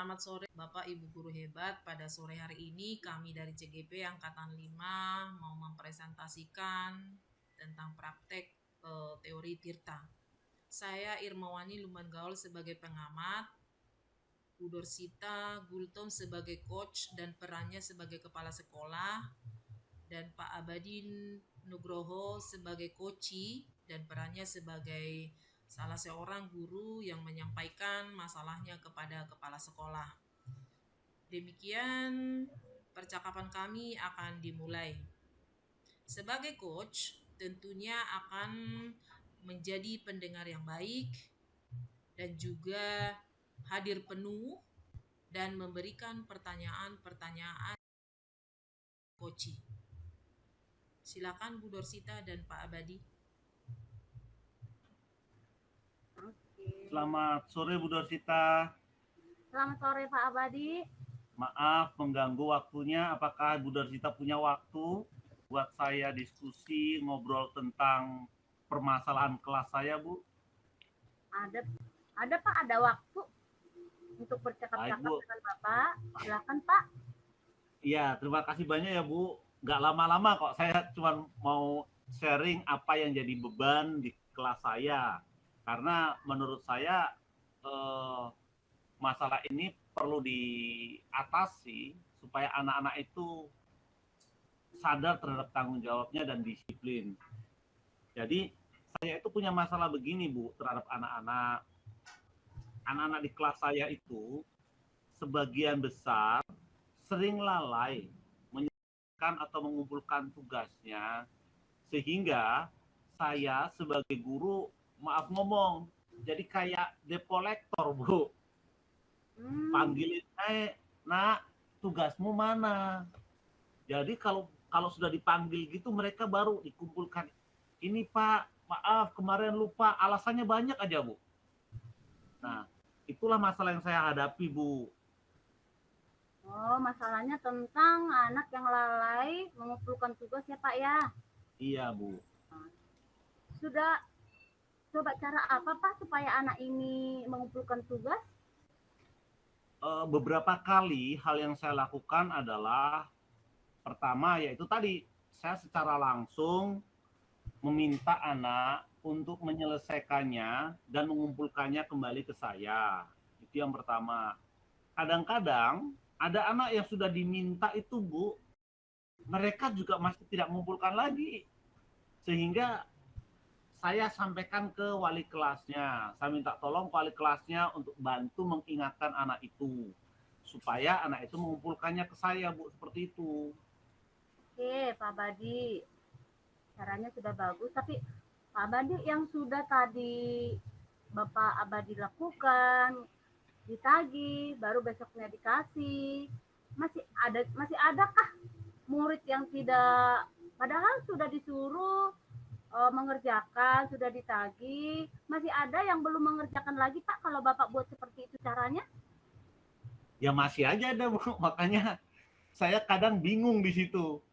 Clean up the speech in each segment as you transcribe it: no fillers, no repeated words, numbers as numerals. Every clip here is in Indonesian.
Selamat sore Bapak Ibu guru hebat. Pada sore hari ini kami dari CGP Angkatan 5 mau mempresentasikan tentang praktek teori Tirta. Saya Irmawani Lumban Gaul sebagai pengamat, Bu Dorsita Gultom sebagai coach dan perannya sebagai kepala sekolah, dan Pak Abadin Nugroho sebagai koci dan perannya sebagai salah seorang guru yang menyampaikan masalahnya kepada kepala sekolah. Demikian percakapan kami akan dimulai. Sebagai coach, tentunya akan menjadi pendengar yang baik dan juga hadir penuh dan memberikan pertanyaan-pertanyaan coaching. Silakan Bu Dorsita dan Pak Abadi. Selamat sore Bu Dorsita. Selamat sore Pak Abadi. Maaf mengganggu waktunya. Apakah Bu Dorsita punya waktu buat saya diskusi ngobrol tentang permasalahan kelas saya, Bu? Ada Pak, ada waktu untuk bercakap-cakap dengan Bapak. Silakan Pak. Iya, terima kasih banyak ya Bu. Nggak lama-lama kok, saya cuma mau sharing apa yang jadi beban di kelas saya. Karena menurut saya masalah ini perlu diatasi supaya anak-anak itu sadar terhadap tanggung jawabnya dan disiplin. Jadi saya itu punya masalah begini Bu terhadap anak-anak. Anak-anak di kelas saya itu sebagian besar sering lalai menyelesaikan atau mengumpulkan tugasnya, sehingga saya sebagai guru, maaf ngomong, jadi kayak debt collector Bu. Panggilin, nak, tugasmu mana? Jadi kalau sudah dipanggil gitu, mereka baru dikumpulkan. Ini Pak, maaf kemarin lupa, alasannya banyak aja Bu. Nah, itulah masalah yang saya hadapi Bu. Oh, masalahnya tentang anak yang lalai mengumpulkan tugas ya Pak ya? Iya Bu. Sudah coba cara apa Pak supaya anak ini mengumpulkan tugas? Beberapa kali hal yang saya lakukan adalah pertama yaitu tadi saya secara langsung meminta anak untuk menyelesaikannya dan mengumpulkannya kembali ke saya. Itu yang pertama. Kadang-kadang ada anak yang sudah diminta itu Bu, mereka juga masih tidak mengumpulkan lagi. Sehingga saya sampaikan ke wali kelasnya. Saya minta tolong wali kelasnya untuk bantu mengingatkan anak itu. Supaya anak itu mengumpulkannya ke saya, Bu. Seperti itu. Oke, Pak Badi. Caranya sudah bagus. Tapi Pak Badi yang sudah tadi Bapak Abadi lakukan, ditagih, baru besoknya dikasih. Masih adakah murid yang tidak, padahal sudah disuruh mengerjakan, sudah ditagih, masih ada yang belum mengerjakan lagi Pak kalau Bapak buat seperti itu caranya? Ya masih aja ada Bu, makanya saya kadang bingung di situ.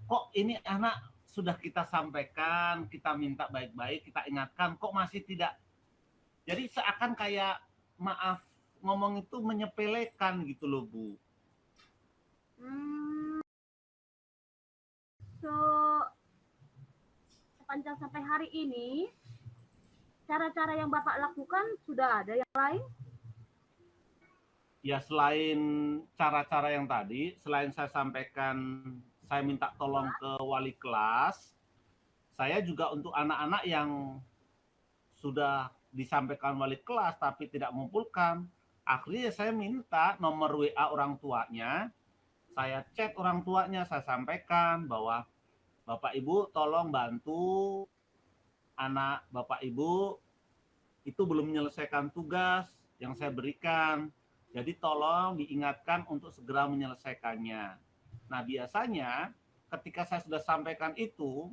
Kok ini anak sudah kita sampaikan, kita minta baik-baik, kita ingatkan, kok masih tidak. Jadi seakan kayak maaf ngomong itu menyepelekan gitu loh Bu. So sepanjang sampai hari ini, cara-cara yang Bapak lakukan sudah ada yang lain? Ya selain cara-cara yang tadi, selain saya sampaikan, saya minta tolong ke wali kelas, saya juga untuk anak-anak yang sudah disampaikan wali kelas tapi tidak mengumpulkan, akhirnya saya minta nomor WA orang tuanya, saya chat orang tuanya, saya sampaikan bahwa Bapak Ibu tolong bantu anak Bapak Ibu itu belum menyelesaikan tugas yang saya berikan. Jadi tolong diingatkan untuk segera menyelesaikannya. Nah biasanya ketika saya sudah sampaikan itu,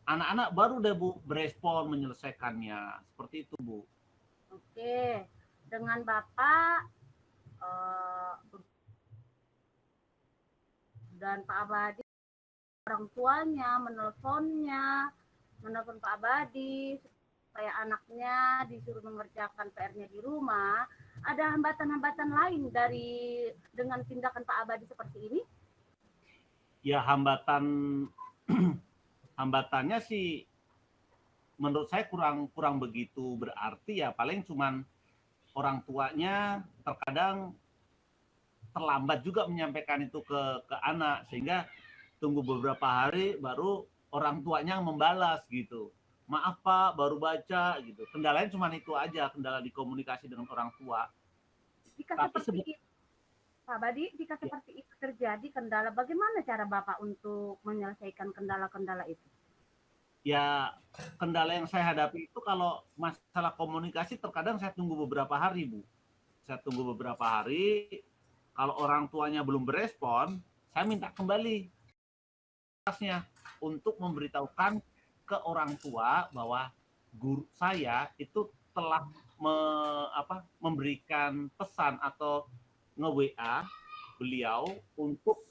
anak-anak baru deh Bu berespon menyelesaikannya. Seperti itu Bu. Oke, dengan Bapak dan Pak Abadi, orang tuanya menelpon Pak Abadi supaya anaknya disuruh mengerjakan PR-nya di rumah. ada hambatan-hambatan lain dengan tindakan Pak Abadi seperti ini? Ya hambatannya sih menurut saya kurang begitu berarti, ya paling cuman orang tuanya terkadang terlambat juga menyampaikan itu ke anak, sehingga tunggu beberapa hari baru orang tuanya membalas gitu. Maaf Pak, baru baca gitu. Kendalanya cuma itu aja, kendala di komunikasi dengan orang tua. Jika Tapi seperti itu, Pak Badi, jika seperti itu terjadi kendala, bagaimana cara Bapak untuk menyelesaikan kendala-kendala itu? ya kendala yang saya hadapi itu kalau masalah komunikasi terkadang saya tunggu beberapa hari, Bu. Saya tunggu beberapa hari, kalau orang tuanya belum berespon, saya minta kembali untuk memberitahukan ke orang tua bahwa guru saya itu telah memberikan pesan atau nge-WA beliau untuk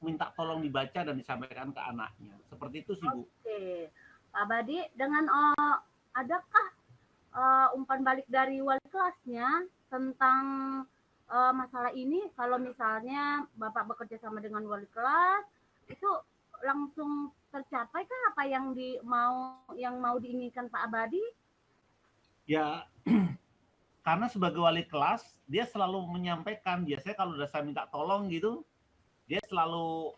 minta tolong dibaca dan disampaikan ke anaknya. Seperti itu sih, Bu. Oke, Pak Badi, dengan adakah umpan balik dari wali kelasnya tentang masalah ini? Kalau misalnya Bapak bekerja sama dengan wali kelas, itu langsung tercapai kah apa yang mau diinginkan Pak Abadi? Ya, karena sebagai wali kelas dia selalu menyampaikan, biasanya kalau udah saya minta tolong gitu, dia selalu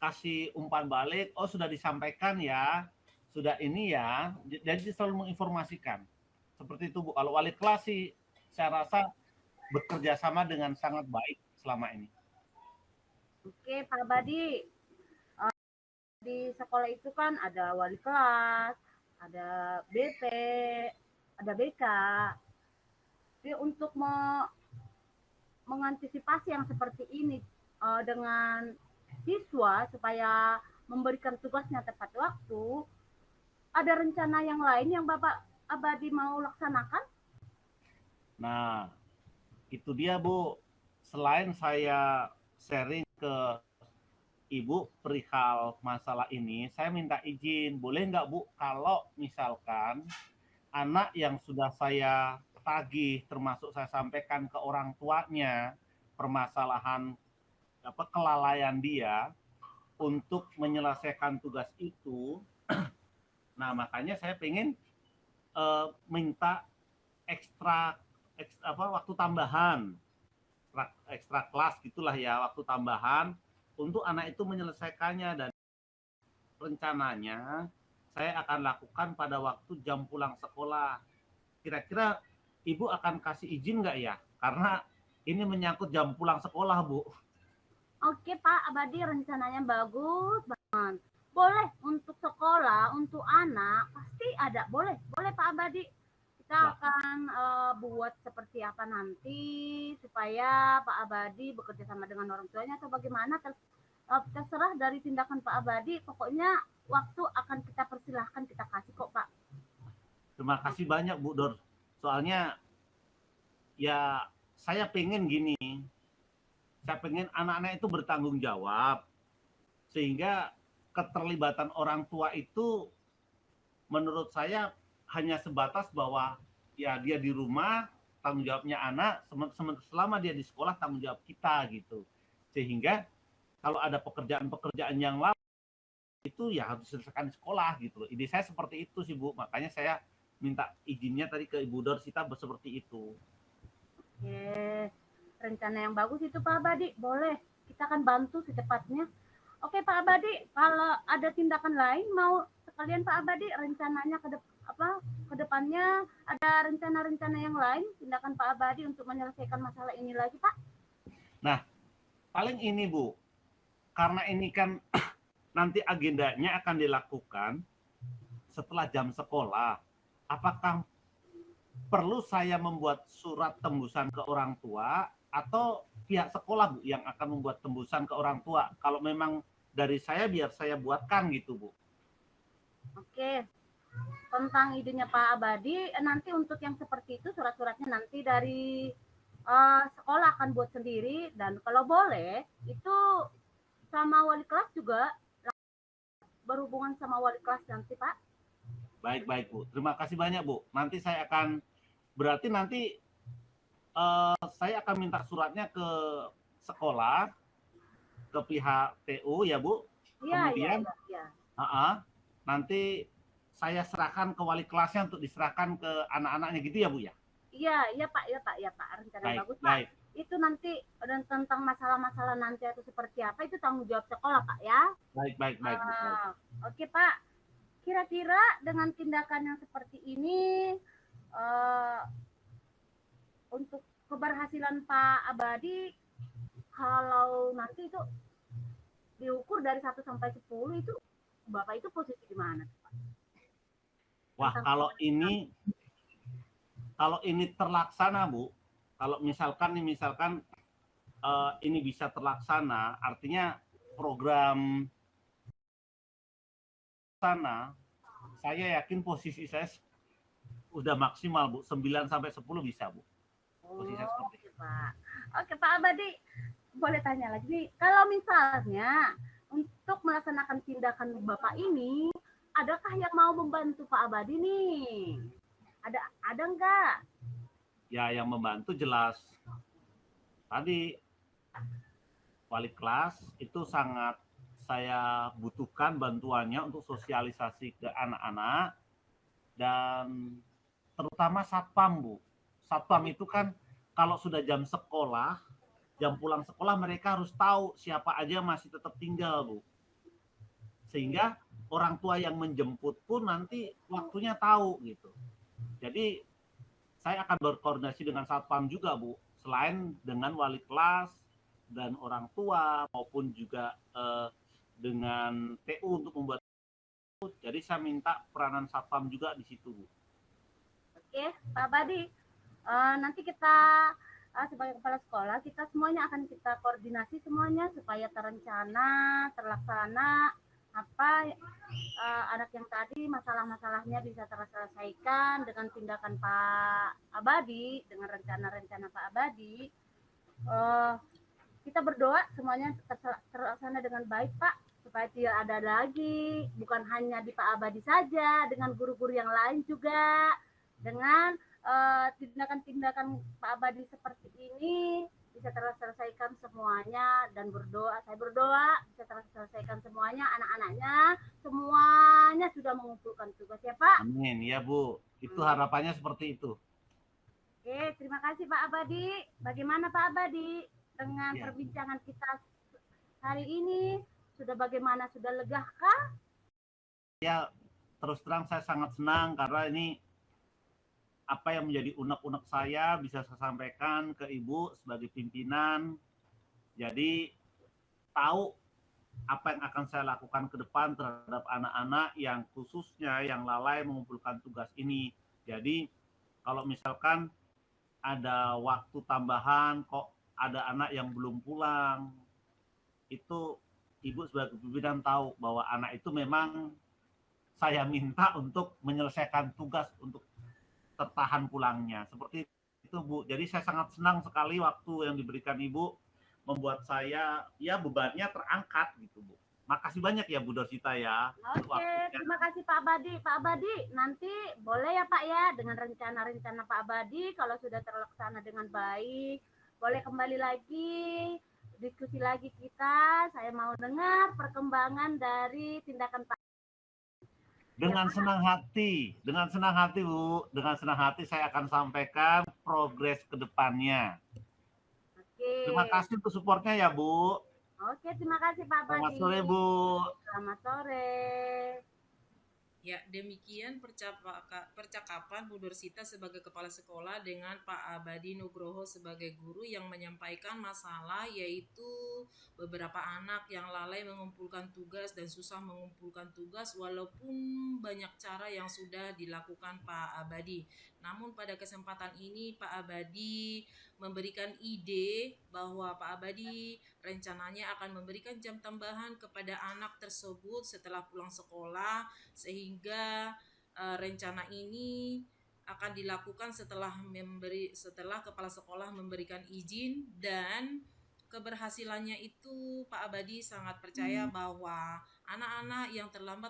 kasih umpan balik, oh sudah disampaikan ya, sudah ini ya, jadi dia selalu menginformasikan. Seperti itu, Bu. Kalau wali kelas sih saya rasa bekerja sama dengan sangat baik selama ini. Oke, Pak Abadi, di sekolah itu kan ada wali kelas, ada BP, ada BK. Jadi untuk mengantisipasi yang seperti ini dengan siswa supaya memberikan tugasnya tepat waktu, ada rencana yang lain yang Bapak Abadi mau laksanakan? Nah, itu dia, Bu. Selain saya sharing ke Ibu perihal masalah ini, saya minta izin, boleh nggak Bu, kalau misalkan anak yang sudah saya tagih, termasuk saya sampaikan ke orang tuanya, permasalahan kelalaian dia untuk menyelesaikan tugas itu, nah makanya saya pengen minta ekstra waktu tambahan, ekstra kelas gitulah ya, waktu tambahan untuk anak itu menyelesaikannya, dan rencananya saya akan lakukan pada waktu jam pulang sekolah. Kira-kira Ibu akan kasih izin nggak ya? Karena ini menyangkut jam pulang sekolah, Bu. Oke Pak Abadi, rencananya bagus banget. Boleh untuk sekolah, untuk anak, pasti ada. Boleh Pak Abadi. Kita akan buat seperti apa nanti supaya Pak Abadi bekerja sama dengan orang tuanya atau bagaimana, terserah dari tindakan Pak Abadi. Pokoknya waktu akan kita persilahkan, kita kasih kok Pak. Terima kasih banyak Bu Dor. Soalnya ya saya pengen gini, saya pengen anak-anak itu bertanggung jawab, sehingga keterlibatan orang tua itu menurut saya hanya sebatas bahwa ya dia di rumah, tanggung jawabnya anak, selama dia di sekolah tanggung jawab kita gitu. Sehingga kalau ada pekerjaan-pekerjaan yang lain itu ya harus diselesaikan di sekolah gitu loh. Ide saya seperti itu sih Bu, makanya saya minta izinnya tadi ke Ibu Dorsita seperti itu. Oke, rencana yang bagus itu Pak Abadi, boleh. Kita akan bantu secepatnya. Oke Pak Abadi, kalau ada tindakan lain mau sekalian Pak Abadi rencananya ke depannya ada rencana-rencana yang lain tindakan Pak Abadi untuk menyelesaikan masalah ini lagi Pak? Nah, paling ini Bu, karena ini kan nanti agendanya akan dilakukan setelah jam sekolah. Apakah perlu saya membuat surat tembusan ke orang tua atau pihak sekolah Bu yang akan membuat tembusan ke orang tua? Kalau memang dari saya, biar saya buatkan gitu Bu. Oke, tentang idenya Pak Abadi, nanti untuk yang seperti itu surat-suratnya nanti dari sekolah akan buat sendiri, dan kalau boleh itu sama wali kelas juga berhubungan sama wali kelas nanti Pak. Baik Bu, terima kasih banyak Bu. Nanti saya akan, berarti nanti Saya akan minta suratnya ke sekolah, ke pihak TU ya Bu. Iya, Kemudian iya. nanti saya serahkan ke wali kelasnya untuk diserahkan ke anak-anaknya gitu ya Bu ya. Iya Pak, rencana Baik, bagus Pak. baik. Itu nanti dan tentang masalah-masalah nanti atau seperti apa itu tanggung jawab sekolah Pak ya. Baik. Oke Pak, kira-kira dengan tindakan yang seperti ini untuk keberhasilan Pak Abadi, kalau nanti itu diukur dari 1 sampai 10 itu Bapak itu posisi di mana? Wah, kalau ini terlaksana Bu, kalau misalkan ini bisa terlaksana, artinya program sana, saya yakin posisi saya udah maksimal Bu, 9 sampai 10 bisa Bu. Posisi saya seperti itu. Pak. Oke Pak Abadi, boleh tanya lagi nih, kalau misalnya untuk melaksanakan tindakan Bapak ini, adakah yang mau membantu Pak Abadi nih? Ada enggak? Ya, yang membantu jelas tadi wali kelas itu sangat saya butuhkan bantuannya untuk sosialisasi ke anak-anak dan terutama satpam Bu. Satpam itu kan kalau sudah jam sekolah, jam pulang sekolah mereka harus tahu siapa aja masih tetap tinggal Bu. Sehingga orang tua yang menjemput pun nanti waktunya tahu gitu. Jadi saya akan berkoordinasi dengan satpam juga Bu, selain dengan wali kelas dan orang tua maupun juga dengan TU untuk membuat. Jadi saya minta peranan satpam juga di situ Bu. Oke Pak Abadi, nanti kita sebagai kepala sekolah kita semuanya akan kita koordinasi semuanya supaya terencana, terlaksana apa anak yang tadi masalah-masalahnya bisa terselesaikan dengan tindakan Pak Abadi, dengan rencana-rencana Pak Abadi. Kita berdoa semuanya terlaksana dengan baik Pak, supaya tidak ada lagi, bukan hanya di Pak Abadi saja, dengan guru-guru yang lain juga, dengan tindakan-tindakan Pak Abadi seperti ini bisa terselesaikan semuanya, dan saya berdoa bisa terselesaikan semuanya, anak-anaknya semuanya sudah mengumpulkan tugas ya Pak. Amin ya Bu, itu harapannya seperti itu. Oke, terima kasih Pak Abadi. Bagaimana Pak Abadi dengan perbincangan kita hari ini? Sudah bagaimana, sudah legakah? Ya, terus terang saya sangat senang karena ini apa yang menjadi unek-unek saya bisa saya sampaikan ke Ibu sebagai pimpinan. Jadi tahu apa yang akan saya lakukan ke depan terhadap anak-anak yang khususnya yang lalai mengumpulkan tugas ini. Jadi kalau misalkan ada waktu tambahan, kok ada anak yang belum pulang, itu Ibu sebagai pimpinan tahu bahwa anak itu memang saya minta untuk menyelesaikan tugas untuk tertahan pulangnya. Seperti itu Bu. Jadi saya sangat senang sekali waktu yang diberikan Ibu membuat saya ya bebannya terangkat gitu Bu. Makasih banyak ya Bu Dorsita ya. Oke, terima kasih Pak Abadi. Pak Abadi, nanti boleh ya Pak ya dengan rencana-rencana Pak Abadi kalau sudah terlaksana dengan baik, boleh kembali lagi diskusi lagi kita. Saya mau dengar perkembangan dari tindakan Pak. Dengan senang hati Bu, dengan senang hati saya akan sampaikan progres ke depannya. Oke. Terima kasih untuk supportnya ya Bu. Oke, terima kasih Pak Abadi. Selamat sore Bu. Selamat sore. Ya, demikian percakapan Bu Dorsita sebagai kepala sekolah dengan Pak Abadi Nugroho sebagai guru yang menyampaikan masalah, yaitu beberapa anak yang lalai mengumpulkan tugas dan susah mengumpulkan tugas walaupun banyak cara yang sudah dilakukan Pak Abadi. Namun pada kesempatan ini Pak Abadi memberikan ide bahwa Pak Abadi rencananya akan memberikan jam tambahan kepada anak tersebut setelah pulang sekolah, sehingga rencana ini akan dilakukan setelah kepala sekolah memberikan izin, dan keberhasilannya itu Pak Abadi sangat percaya bahwa anak-anak yang terlambat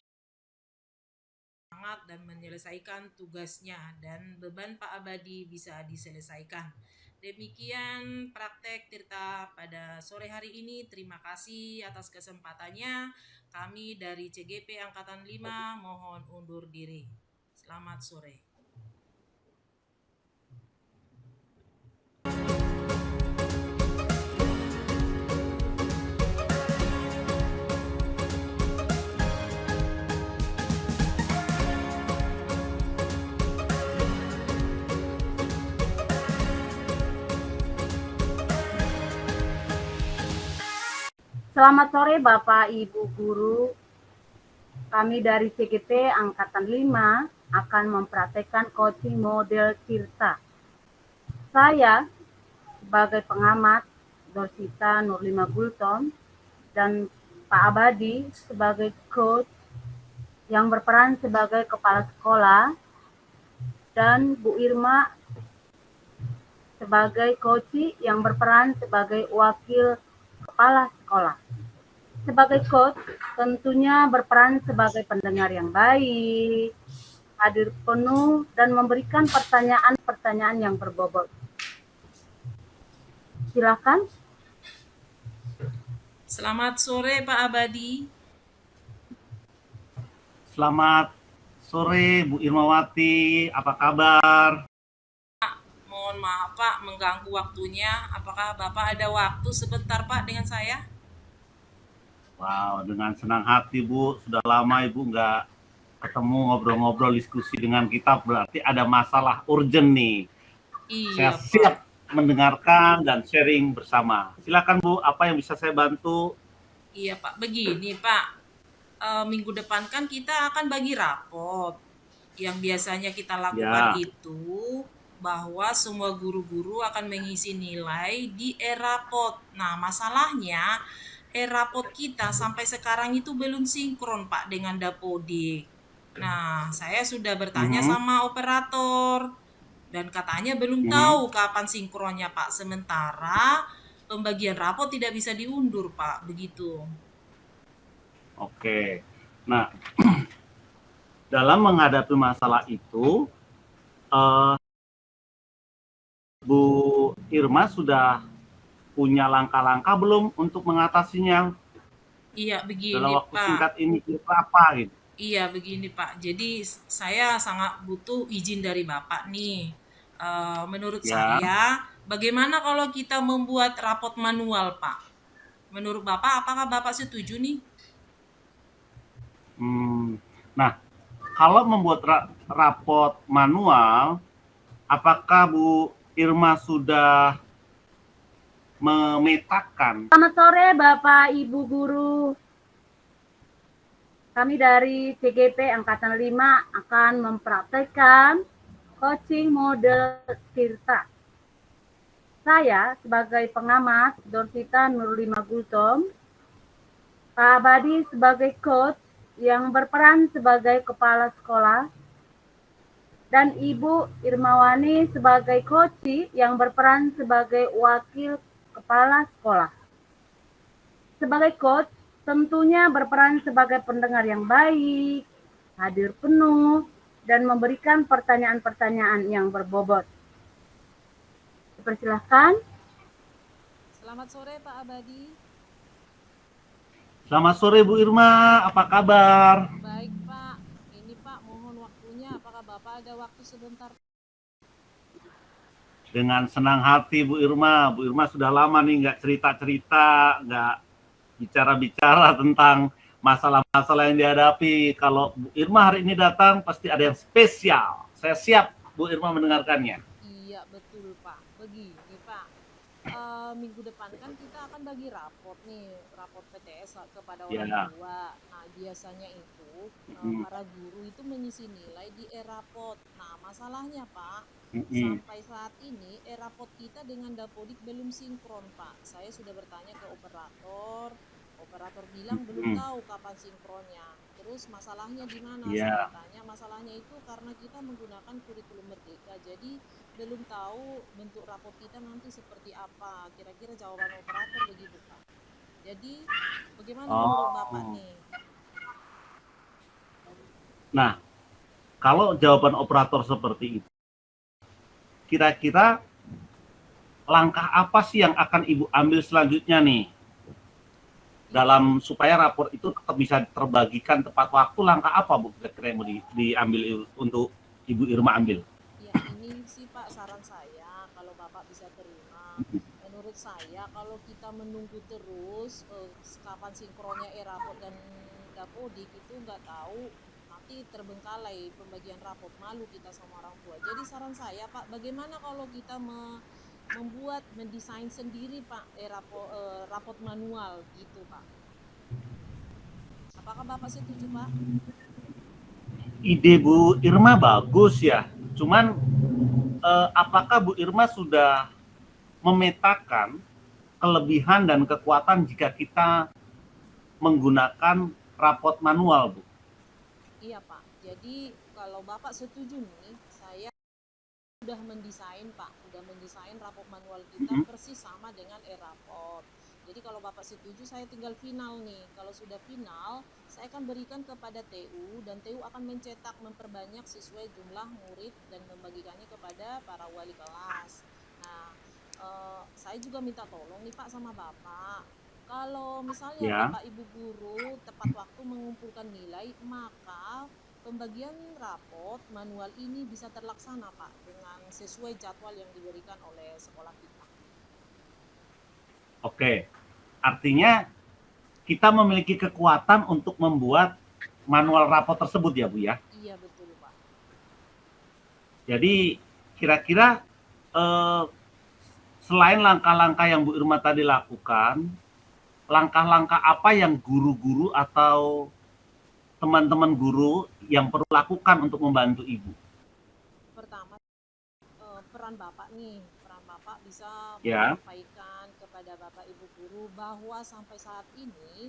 semangat dan menyelesaikan tugasnya, dan beban Pak Abadi bisa diselesaikan. Demikian praktek Tirta pada sore hari ini. Terima kasih atas kesempatannya. Kami dari CGP Angkatan 5 mohon undur diri. Selamat sore. Selamat sore Bapak Ibu Guru. Kami dari CGP Angkatan 5 akan mempraktekkan coaching model Tirta. Saya sebagai pengamat Dorsita Nurlima Gultom dan Pak Abadi sebagai coach yang berperan sebagai kepala sekolah dan Bu Irma sebagai coach yang berperan sebagai wakil kepala sekolah. Sebagai coach, tentunya berperan sebagai pendengar yang baik, hadir penuh, dan memberikan pertanyaan-pertanyaan yang berbobot. Silakan. Selamat sore Pak Abadi. Selamat sore Bu Irmawati, apa kabar? Mohon maaf Pak mengganggu waktunya. Apakah Bapak ada waktu sebentar Pak dengan saya? Wow, dengan senang hati Bu, sudah lama Ibu nggak ketemu ngobrol-ngobrol diskusi dengan kita, berarti ada masalah urgent nih. Saya Iya Pak. siap mendengarkan dan sharing bersama. Silakan Bu, apa yang bisa saya bantu? Iya Pak, begini Pak. Minggu depan kan kita akan bagi rapot. Yang biasanya kita lakukan itu bahwa semua guru-guru akan mengisi nilai di e-rapot. Nah, masalahnya e-rapot kita sampai sekarang itu belum sinkron Pak dengan Dapodik. Nah, saya sudah bertanya sama operator dan katanya belum tahu kapan sinkronnya Pak. Sementara pembagian rapot tidak bisa diundur Pak, begitu. Oke, nah dalam menghadapi masalah itu, Bu Irma sudah punya langkah-langkah belum untuk mengatasinya? Iya, begini dalam waktu Pak. singkat ini apa gitu? Iya, begini Pak. Jadi saya sangat butuh izin dari Bapak nih. Menurut saya, bagaimana kalau kita membuat rapot manual Pak? Menurut Bapak, apakah Bapak setuju nih? Nah, kalau membuat rapot manual, apakah Bu Irma sudah memetakan? Selamat sore Bapak Ibu Guru. Kami dari CGP Angkatan 5 akan mempraktekkan coaching model Tirta. Saya sebagai pengamat Dorsita Nurlima Gultom, Pak Abadi sebagai coach yang berperan sebagai kepala sekolah, dan Ibu Irmawani sebagai coach yang berperan sebagai wakil kepala sekolah. Sebagai coach, tentunya berperan sebagai pendengar yang baik, hadir penuh, dan memberikan pertanyaan-pertanyaan yang berbobot. Dipersilahkan. Selamat sore Pak Abadi. Selamat sore Bu Irma, apa kabar? Baik Pak, ini Pak mohon waktunya, apakah Bapak ada waktu sebentar? Dengan senang hati Bu Irma. Bu Irma sudah lama nih nggak cerita-cerita, nggak bicara-bicara tentang masalah-masalah yang dihadapi. Kalau Bu Irma hari ini datang, pasti ada yang spesial. Saya siap Bu Irma mendengarkannya. Iya betul Pak. Begini Pak, minggu depan kan kita akan bagi rapot nih, rapot PTS kepada orang tua. Nah biasanya itu para guru itu mengisi nilai di e-rapot. Nah masalahnya Pak, sampai saat ini e-rapot kita dengan Dapodik belum sinkron Pak. Saya sudah bertanya ke operator bilang belum tahu kapan sinkronnya. Terus masalahnya di mana? Saya tanya masalahnya itu karena kita menggunakan kurikulum Merdeka, jadi belum tahu bentuk rapot kita nanti seperti apa. Kira-kira jawaban operator begitu Pak. Jadi bagaimana menurut Bapak nih? Nah, kalau jawaban operator seperti itu, kira-kira langkah apa sih yang akan Ibu ambil selanjutnya nih? Dalam supaya rapor itu tetap bisa terbagikan tepat waktu, langkah apa Bu kira-kira yang mau diambil untuk Ibu Irma ambil? Ya, ini sih Pak saran saya kalau Bapak bisa terima. Menurut saya kalau kita menunggu terus kapan sinkronnya e-rapot dan Dapodik itu nggak tahu, nanti terbengkalai pembagian rapot, malu kita sama orang tua. Jadi saran saya Pak, bagaimana kalau kita mendesain sendiri Pak rapot manual gitu Pak. Apakah Bapak setuju Pak? Ide Bu Irma bagus ya. Cuman apakah Bu Irma sudah memetakan kelebihan dan kekuatan jika kita menggunakan rapot manual, Bu? Iya Pak. Jadi kalau Bapak setuju nih, saya udah mendesain Pak, udah mendesain rapot manual kita persis sama dengan e-rapot. Jadi kalau Bapak setuju, saya tinggal final nih. Kalau sudah final, saya akan berikan kepada TU dan TU akan mencetak memperbanyak sesuai jumlah murid dan membagikannya kepada para wali kelas. Nah, saya juga minta tolong nih Pak sama Bapak. Kalau misalnya Ya. Bapak Ibu guru tepat waktu mengumpulkan nilai, maka pembagian rapot manual ini bisa terlaksana Pak dengan sesuai jadwal yang diberikan oleh sekolah kita. Oke. Artinya kita memiliki kekuatan untuk membuat manual rapot tersebut ya Bu ya? Iya betul Pak. Jadi kira-kira selain langkah-langkah yang Bu Irma tadi lakukan, langkah-langkah apa yang guru-guru atau teman-teman guru yang perlu lakukan untuk membantu Ibu? Pertama, peran Bapak nih, peran Bapak bisa Ya. menyampaikan kepada Bapak Ibu guru bahwa sampai saat ini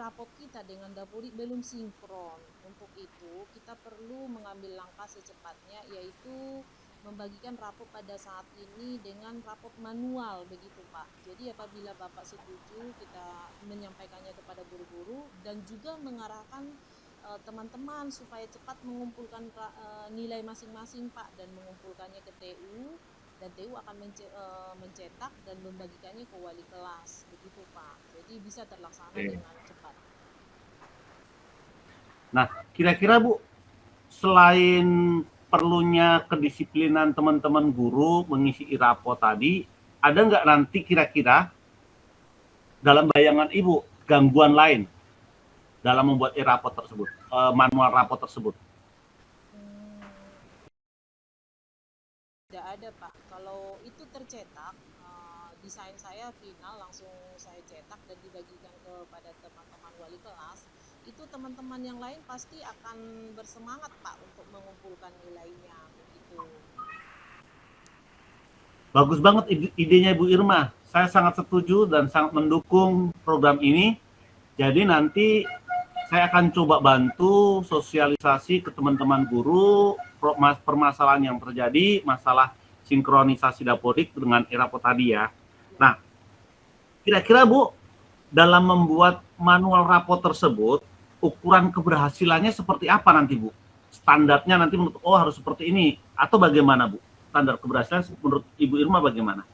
rapot kita dengan Dapodik belum sinkron. Untuk itu kita perlu mengambil langkah secepatnya, yaitu membagikan rapot pada saat ini dengan rapot manual begitu Pak. Jadi apabila Bapak setuju, kita menyampaikannya kepada guru-guru dan juga mengarahkan teman-teman supaya cepat mengumpulkan nilai masing-masing Pak dan mengumpulkannya ke TU, dan TU akan mencetak dan membagikannya ke wali kelas begitu Pak. Jadi bisa terlaksana dengan cepat. Nah, kira-kira Bu, selain perlunya kedisiplinan teman-teman guru mengisi rapot tadi, ada nggak nanti kira-kira dalam bayangan Ibu gangguan lain dalam membuat rapot tersebut, manual rapot tersebut? Tidak ada Pak. Kalau itu tercetak, desain saya final langsung saya cetak dan dibagikan kepada teman-teman wali kelas, itu teman-teman yang lain pasti akan bersemangat Pak untuk mengumpulkan nilainya begitu. Bagus banget idenya Bu Irma. Saya sangat setuju dan sangat mendukung program ini. Jadi nanti saya akan coba bantu sosialisasi ke teman-teman guru permasalahan yang terjadi, masalah sinkronisasi Dapodik dengan e-rapot tadi ya. Nah, kira-kira Bu, dalam membuat manual rapot tersebut, ukuran keberhasilannya seperti apa nanti Bu? Standarnya nanti menurut harus seperti ini atau bagaimana Bu? Standar keberhasilan menurut Ibu Irma bagaimana?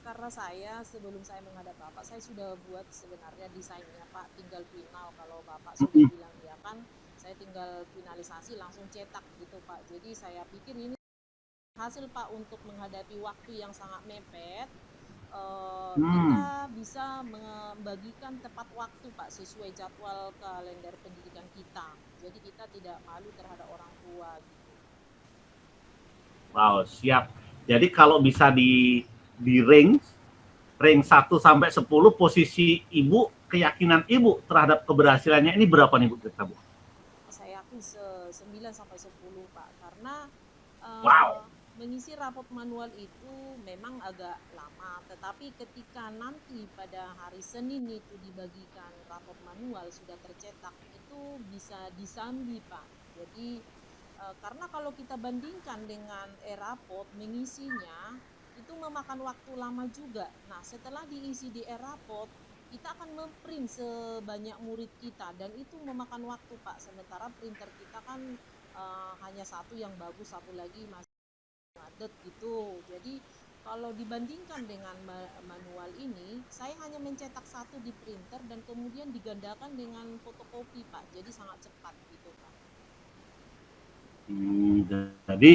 Karena saya sebelum saya menghadap Bapak, saya sudah buat sebenarnya desainnya Pak, tinggal final. Kalau Bapak sudah bilang ya kan, saya tinggal finalisasi langsung cetak gitu Pak. Jadi saya pikir ini hasil Pak untuk menghadapi waktu yang sangat mepet. Kita bisa membagikan tepat waktu Pak sesuai jadwal kalender pendidikan kita. Jadi kita tidak malu terhadap orang tua gitu. Wow, siap. Jadi kalau bisa di range 1 sampai 10 posisi Ibu, keyakinan Ibu terhadap keberhasilannya ini berapa nih Bu kita Bu? Saya yakin 9 sampai 10 Pak, karena mengisi rapot manual itu memang agak lama, tetapi ketika nanti pada hari Senin itu dibagikan rapot manual sudah tercetak, itu bisa disambi Pak. Jadi karena kalau kita bandingkan dengan e-rapot, mengisinya itu memakan waktu lama juga. Nah, setelah diisi di e-rapot, kita akan memprint sebanyak murid kita dan itu memakan waktu Pak. Sementara printer kita kan hanya satu yang bagus, satu lagi masih det gitu. Jadi kalau dibandingkan dengan manual ini, saya hanya mencetak satu di printer dan kemudian digandakan dengan fotokopi, Pak. Jadi sangat cepat gitu, Pak. Jadi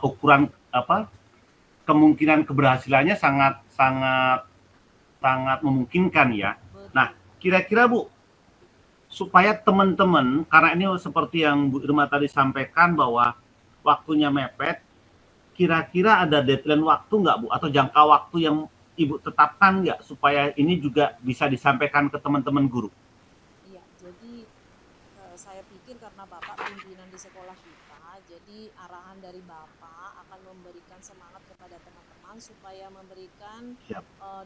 ukuran kemungkinan keberhasilannya sangat sangat sangat memungkinkan ya. Betul. Nah, kira-kira Bu, supaya teman-teman, karena ini seperti yang Bu Irma tadi sampaikan bahwa waktunya mepet, kira-kira ada deadline waktu nggak Bu, atau jangka waktu yang Ibu tetapkan nggak supaya ini juga bisa disampaikan ke teman-teman guru? Iya, jadi saya pikir karena Bapak pimpinan di sekolah kita, jadi arahan dari Bapak akan memberikan semangat kepada teman-teman supaya memberikan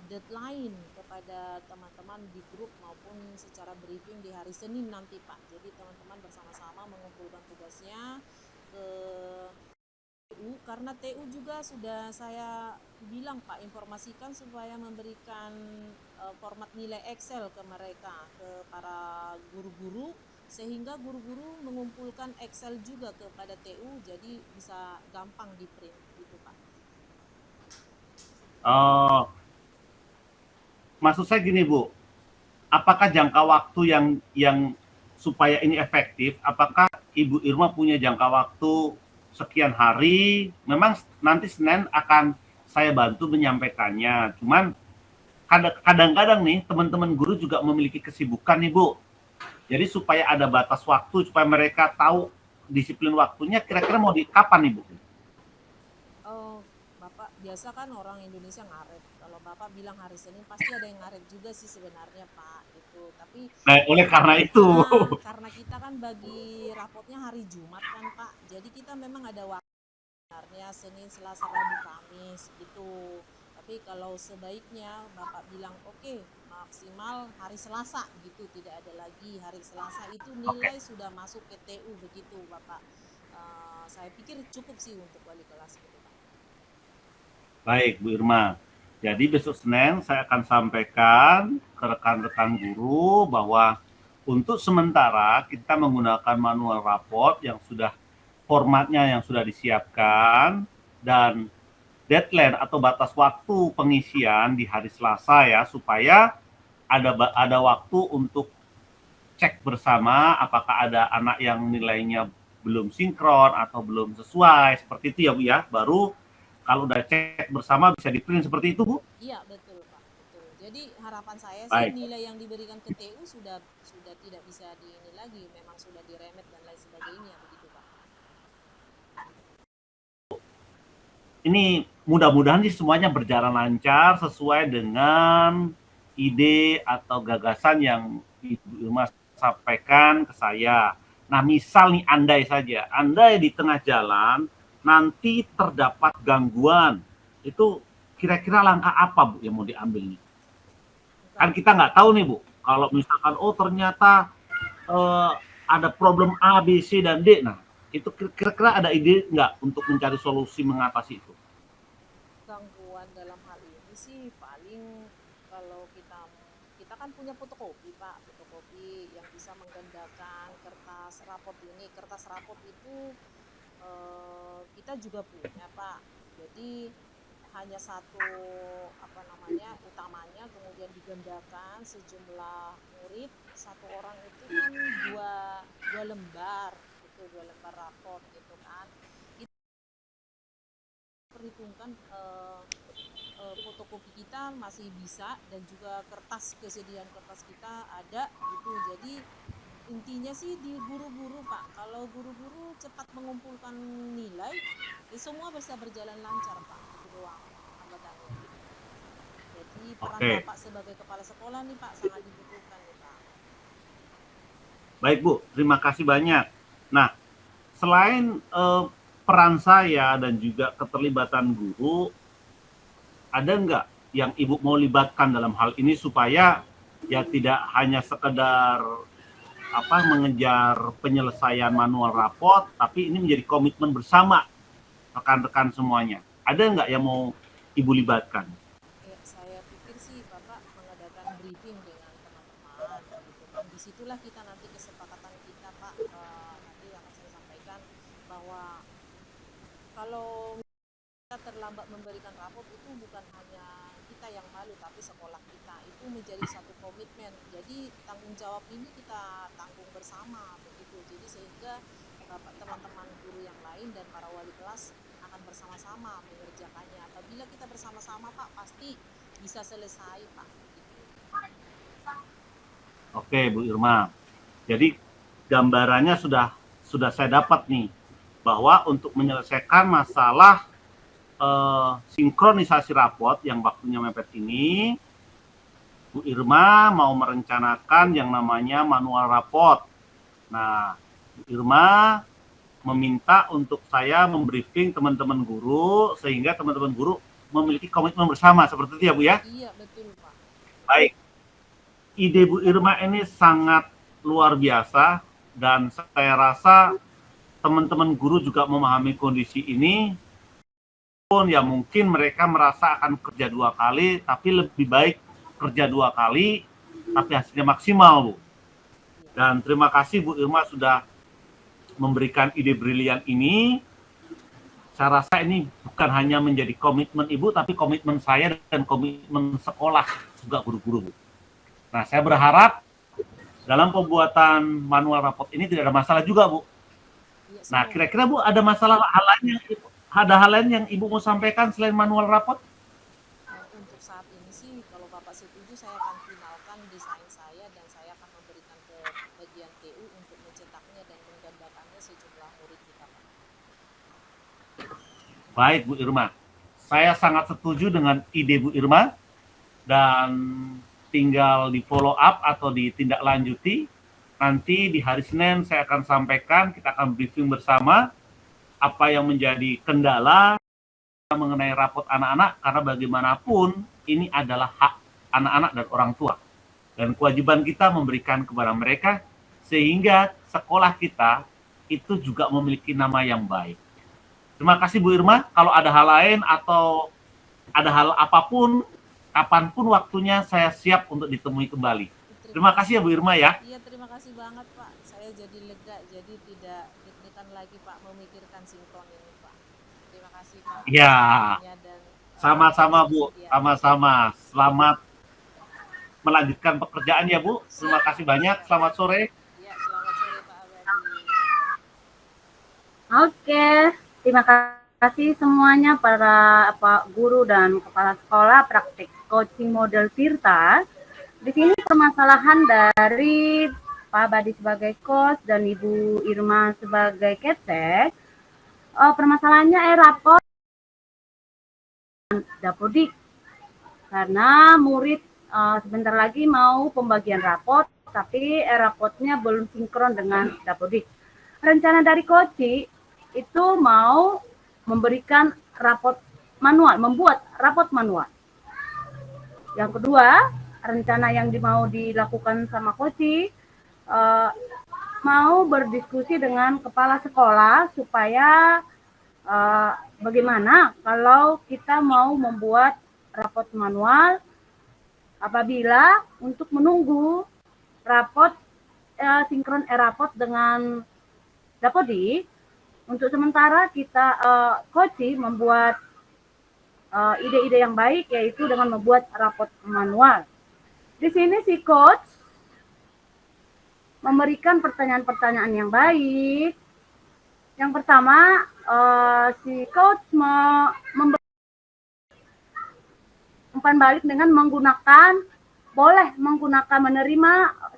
deadline kepada teman-teman di grup maupun secara briefing di hari Senin nanti, Pak. Jadi teman-teman bersama-sama mengumpulkan tugasnya ke TU, karena TU juga sudah saya bilang Pak, informasikan supaya memberikan format nilai Excel ke mereka, ke para guru-guru, sehingga guru-guru mengumpulkan Excel juga kepada TU, jadi bisa gampang di print gitu Pak. Maksud saya gini Bu, apakah jangka waktu yang supaya ini efektif, apakah Ibu Irma punya jangka waktu sekian hari? Memang nanti Senin akan saya bantu menyampaikannya, cuman kadang-kadang nih teman-teman guru juga memiliki kesibukan nih Bu. Jadi supaya ada batas waktu, supaya mereka tahu disiplin waktunya, kira-kira mau di kapan nih Bu? Bapak biasa kan orang Indonesia ngaret. Kalau Bapak bilang hari Senin, pasti ada yang ngaret juga sih sebenarnya Pak. Gitu. Tapi oleh karena itu. Karena kita kan bagi rapotnya hari Jumat kan Pak. Jadi kita memang ada waktu sebenarnya Senin, Selasa, Rabu, Kamis gitu. Tapi kalau sebaiknya Bapak bilang oke, maksimal hari Selasa gitu, tidak ada lagi hari Selasa itu nilai sudah masuk ke TU begitu Bapak. Saya pikir cukup sih untuk wali kelas gitu Pak. Baik Bu Irma. Jadi besok Senin saya akan sampaikan ke rekan-rekan guru bahwa untuk sementara kita menggunakan manual raport yang sudah formatnya yang sudah disiapkan, dan deadline atau batas waktu pengisian di hari Selasa ya, supaya ada waktu untuk cek bersama apakah ada anak yang nilainya belum sinkron atau belum sesuai, seperti itu ya Bu ya. Baru kalau udah cek bersama bisa di print seperti itu Bu? Iya betul Pak, betul. Jadi harapan saya Baik. sih nilai yang diberikan ke TU sudah tidak bisa di ini lagi, memang sudah diremet dan lain sebagainya begitu Pak. Ini mudah-mudahan sih semuanya berjalan lancar sesuai dengan ide atau gagasan yang Ibu Irma sampaikan ke saya. Nah, misal nih andai di tengah jalan nanti terdapat gangguan, itu kira-kira langkah apa Bu yang mau diambil nih? Kan kita nggak tahu nih Bu, kalau misalkan ternyata ada problem A, B, C, dan D, nah itu kira-kira ada ide nggak untuk mencari solusi mengatasi itu? Gangguan dalam hal ini sih paling kalau kita kan punya fotokopi Pak, fotokopi yang bisa menggandakan kertas rapot ini. Kertas rapot itu kita juga punya Pak. Jadi hanya satu utamanya, kemudian digandakan sejumlah murid, satu orang itu kan dua lembar itu, 2 lembar raport gitu kan. Itu perhitungkan fotokopi kita masih bisa, dan juga kesediaan kertas kita ada gitu. Jadi intinya sih di guru-guru Pak, kalau guru-guru cepat mengumpulkan nilai, semua bisa berjalan lancar Pak, itu doang hambatannya gitu. Jadi peran Bapak sebagai kepala sekolah nih Pak sangat dibutuhkan nih Pak. Baik Bu, terima kasih banyak. Nah, selain peran saya dan juga keterlibatan guru, ada nggak yang Ibu mau libatkan dalam hal ini supaya ya tidak hanya sekedar mengejar penyelesaian manual raport, tapi ini menjadi komitmen bersama rekan-rekan semuanya. Ada nggak yang mau Ibu libatkan? Ya, saya pikir sih Bapak mengadakan briefing dengan teman-teman gitu kan. Disitulah kita nanti kesepakatan kita Pak, nanti akan saya sampaikan bahwa kalau kita terlambat memberikan rapor itu bukan hanya kita yang malu, tapi sekolah kita itu menjadi satu komitmen. Jadi tanggung jawab ini kita tanggung bersama begitu. Jadi sehingga teman-teman guru yang lain dan para wali kelas akan bersama-sama mengerjakannya. Apabila kita bersama-sama Pak, pasti bisa selesai Pak. Oke Bu Irma, jadi gambarannya sudah saya dapat nih, bahwa untuk menyelesaikan masalah sinkronisasi rapot yang waktunya mepet ini, Bu Irma mau merencanakan yang namanya manual rapot. Nah, Bu Irma meminta untuk saya membriefing teman-teman guru, sehingga teman-teman guru memiliki komitmen bersama, seperti itu ya Bu ya? Iya, betul Pak. Baik, ide Bu Irma ini sangat luar biasa, dan saya rasa teman-teman guru juga memahami kondisi ini. Ya mungkin mereka merasa akan kerja 2 kali, tapi lebih baik kerja 2 kali, tapi hasilnya maksimal Bu. Dan terima kasih Bu Irma sudah memberikan ide brilian ini. Saya rasa ini bukan hanya menjadi komitmen Ibu, tapi komitmen saya dan komitmen sekolah juga guru-guru Bu. Nah, saya berharap dalam pembuatan manual rapot ini tidak ada masalah juga Bu. Nah, kira-kira Bu ada masalah hal lain yang Ibu mau sampaikan selain manual rapot? Untuk saat ini sih, kalau Bapak setuju, saya akan finalkan desain saya dan saya akan memberikan ke bagian TU untuk mencetaknya dan menggambarkannya sejumlah murid kita Pak. Baik Bu Irma, saya sangat setuju dengan ide Bu Irma, dan tinggal di follow up atau ditindaklanjuti. Nanti di hari Senin saya akan sampaikan, kita akan briefing bersama apa yang menjadi kendala mengenai rapot anak-anak, karena bagaimanapun ini adalah hak anak-anak dan orang tua. Dan kewajiban kita memberikan kepada mereka, sehingga sekolah kita itu juga memiliki nama yang baik. Terima kasih Bu Irma. Kalau ada hal lain atau ada hal apapun, kapanpun waktunya, saya siap untuk ditemui kembali. Terima kasih ya Bu Irma ya. Iya, terima kasih banget Pak. Saya jadi lega, jadi tidak deg-degan lagi Pak memikirkan sinkron ini Pak. Terima kasih Pak. Ya, sama-sama Bu, sama-sama. Selamat melanjutkan pekerjaan ya Bu. Terima kasih banyak. Selamat sore. Ya, selamat sore Pak Abadi. Oke, terima kasih semuanya para guru dan kepala sekolah praktik coaching model Tirta. Di sini permasalahan dari Pak Badi sebagai coach dan Ibu Irma sebagai ketek. Permasalahannya rapot Dapodik, karena murid sebentar lagi mau pembagian rapot, tapi rapotnya belum sinkron dengan Dapodik. Rencana dari Koci itu mau memberikan rapot manual, membuat rapot manual. Yang kedua, rencana yang mau dilakukan sama Koci, mau berdiskusi dengan kepala sekolah supaya bagaimana kalau kita mau membuat rapot manual apabila untuk menunggu rapot sinkron rapot dengan Dapodik. Untuk sementara kita Koci membuat ide-ide yang baik, yaitu dengan membuat rapot manual. Di sini si coach memberikan pertanyaan-pertanyaan yang baik. Yang pertama, si coach umpan balik dengan boleh menggunakan, menerima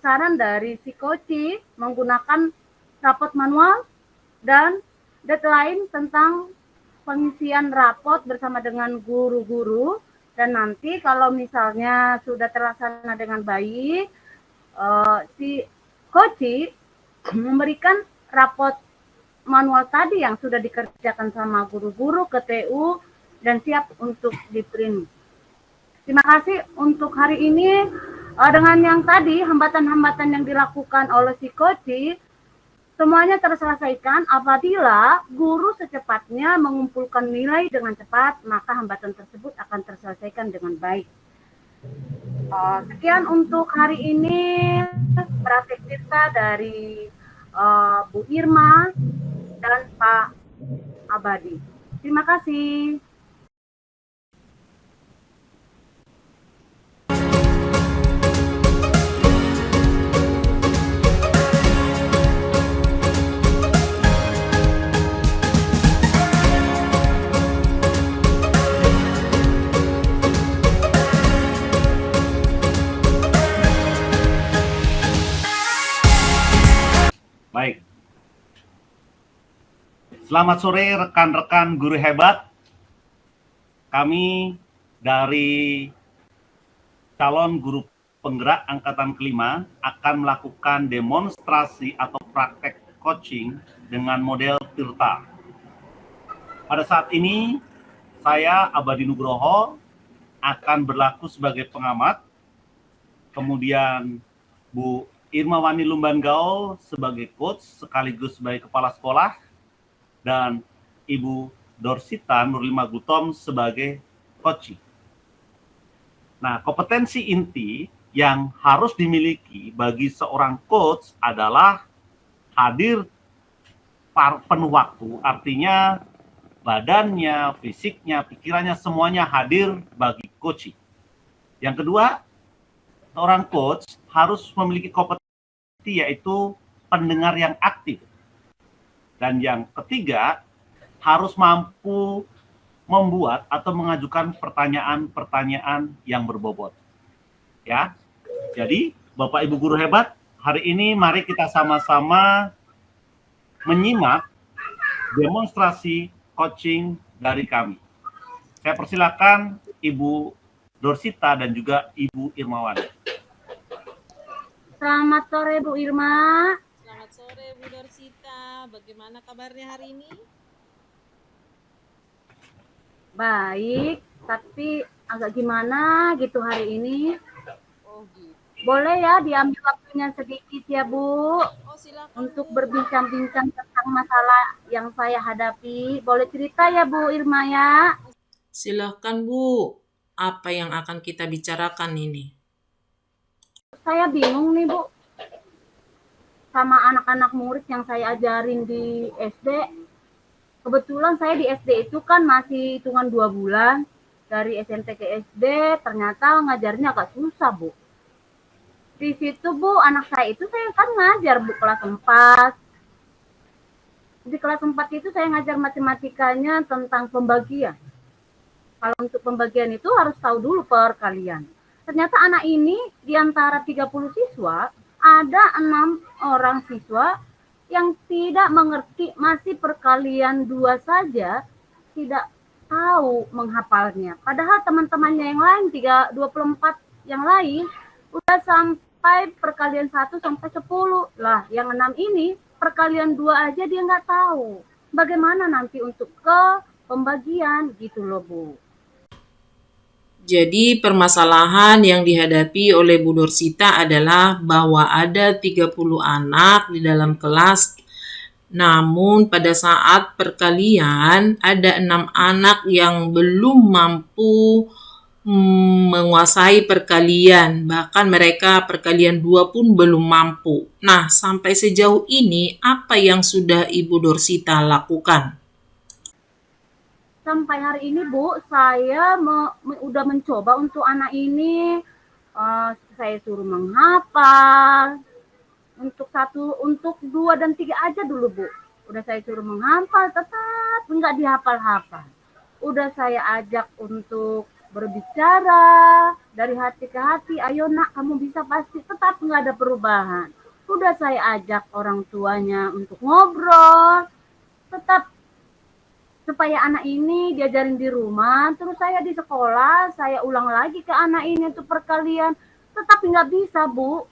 saran dari si coach menggunakan rapot manual dan deadline tentang pengisian rapot bersama dengan guru-guru. Dan nanti kalau misalnya sudah terlaksana dengan baik, si coach memberikan rapot manual tadi yang sudah dikerjakan sama guru-guru ke TU dan siap untuk di-print. Terima kasih untuk hari ini. Dengan yang tadi, hambatan-hambatan yang dilakukan oleh si coach, semuanya terselesaikan apabila guru secepatnya mengumpulkan nilai dengan cepat, maka hambatan tersebut akan terselesaikan dengan baik. Sekian untuk hari ini, praktik kita dari Bu Irma dan Pak Abadi. Terima kasih. Baik. Selamat sore rekan-rekan guru hebat. Kami dari calon guru penggerak angkatan kelima akan melakukan demonstrasi atau praktek coaching dengan model Tirta. Pada saat ini, saya Abadi Nugroho akan berlaku sebagai pengamat, kemudian Bu Irmawani Lumban Gaul sebagai coach sekaligus sebagai kepala sekolah, dan Ibu Dorsita Nurlima Gutom sebagai coaching. Nah, kompetensi inti yang harus dimiliki bagi seorang coach adalah hadir penuh waktu, artinya badannya, fisiknya, pikirannya semuanya hadir bagi coaching. Yang kedua, seorang coach harus memiliki kompetensi yaitu pendengar yang aktif. Dan yang ketiga, harus mampu membuat atau mengajukan pertanyaan-pertanyaan yang berbobot. Ya. Jadi, Bapak Ibu guru hebat, hari ini mari kita sama-sama menyimak demonstrasi coaching dari kami. Saya persilakan Ibu Dorsita dan juga Ibu Irmawani. Selamat sore Bu Irma. Selamat sore Bu Dorsita, bagaimana kabarnya hari ini? Baik, tapi agak gimana gitu hari ini. Oh gitu. Boleh ya diambil waktunya sedikit ya Bu, Silakan untuk Bu. berbincang-bincang tentang masalah yang saya hadapi. Boleh cerita ya Bu Irma ya? Silahkan Bu, apa yang akan kita bicarakan ini? Saya bingung nih Bu, sama anak-anak murid yang saya ajarin di SD. Kebetulan saya di SD itu kan masih hitungan 2 bulan. Dari SMP ke SD ternyata ngajarnya agak susah Bu. Di situ Bu, anak saya itu saya kan ngajar Bu kelas 4. Di kelas 4 itu saya ngajar matematikanya tentang pembagian. Kalau untuk pembagian itu harus tahu dulu perkalian. Ternyata anak ini di antara 30 siswa, ada 6 orang siswa yang tidak mengerti, masih perkalian 2 saja, tidak tahu menghafalnya. Padahal teman-temannya yang lain, 24 yang lain, udah sampai perkalian 1 sampai 10. Lah, yang 6 ini perkalian 2 aja dia nggak tahu. Bagaimana nanti untuk ke pembagian gitu loh Bu. Jadi permasalahan yang dihadapi oleh Bu Dorsita adalah bahwa ada 30 anak di dalam kelas, namun pada saat perkalian ada 6 anak yang belum mampu menguasai perkalian, bahkan mereka perkalian 2 pun belum mampu. Nah, sampai sejauh ini apa yang sudah Ibu Dorsita lakukan? Sampai hari ini Bu, saya udah mencoba untuk anak ini, saya suruh menghafal. Untuk 2 dan 3 aja dulu Bu. Udah saya suruh menghafal, tetap nggak dihafal-hafal. Udah saya ajak untuk berbicara dari hati ke hati, ayo nak kamu bisa pasti, tetap nggak ada perubahan. Udah saya ajak orang tuanya untuk ngobrol, tetap supaya anak ini diajarin di rumah, terus saya di sekolah, saya ulang lagi ke anak ini untuk perkalian, tetapi nggak bisa Bu.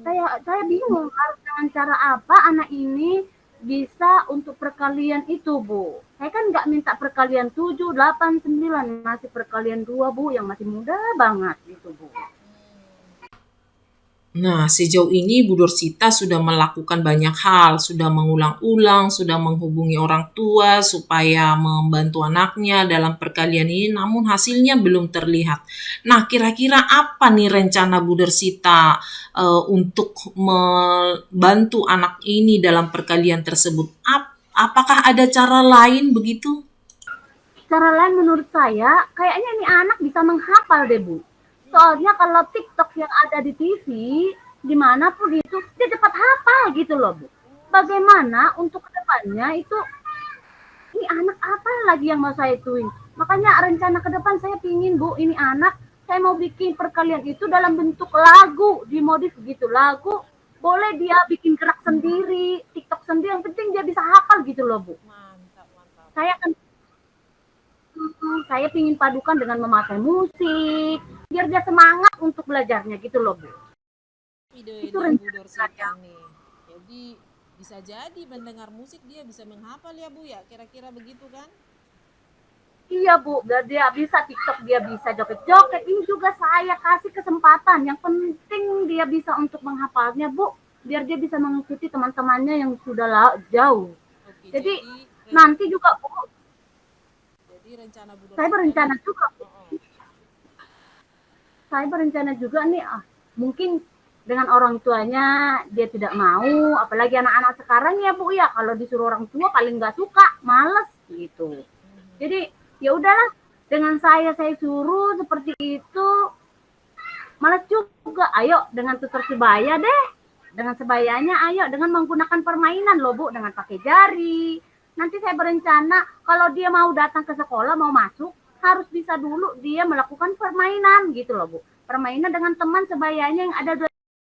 Saya bingung harus dengan cara apa anak ini bisa untuk perkalian itu Bu. Saya kan nggak minta perkalian 7, 8, 9, masih perkalian 2 Bu, yang masih muda banget gitu Bu. Nah, sejauh ini Bu Dorsita sudah melakukan banyak hal, sudah mengulang-ulang, sudah menghubungi orang tua supaya membantu anaknya dalam perkalian ini, namun hasilnya belum terlihat. Nah, kira-kira apa nih rencana Bu Dorsita untuk membantu anak ini dalam perkalian tersebut? Apakah ada cara lain begitu? Cara lain menurut saya, kayaknya ini anak bisa menghafal deh, Bu. Soalnya kalau TikTok yang ada di TV, dimanapun itu, dia cepat hafal gitu loh, Bu. Bagaimana untuk kedepannya itu, ini anak apa lagi yang mau saya ituin? Makanya rencana ke depan saya pingin, Bu, ini anak, saya mau bikin perkalian itu dalam bentuk lagu, dimodif gitu, lagu. Boleh dia bikin gerak sendiri, TikTok sendiri, yang penting dia bisa hafal gitu loh, Bu. Mantap, mantap. Saya akan saya ingin padukan dengan memakai musik, biar dia semangat untuk belajarnya gitu loh, Bu. Ide Itu dari Bu rencana Dorsita saya. nih. Jadi bisa jadi mendengar musik dia bisa menghafal ya Bu ya, kira-kira begitu kan? Iya, Bu, biar dia bisa TikTok, dia bisa joget-joget. Ini juga saya kasih kesempatan. Yang penting dia bisa untuk menghafalnya, Bu. Biar dia bisa mengikuti teman-temannya yang sudah jauh. Oke, Jadi jadi nanti juga, Bu, rencana Bu saya Dorsita berencana nih. juga, Bu. Saya berencana juga nih, mungkin dengan orang tuanya dia tidak mau, apalagi anak-anak sekarang ya Bu ya, kalau disuruh orang tua paling nggak suka, males gitu. Jadi ya udahlah, dengan saya suruh seperti itu, males juga. Ayo dengan tutor sebaya deh, dengan sebayanya ayo dengan menggunakan permainan loh Bu, dengan pakai jari. Nanti saya berencana kalau dia mau datang ke sekolah, mau masuk, harus bisa dulu dia melakukan permainan gitu loh Bu. Permainan dengan teman sebayanya yang ada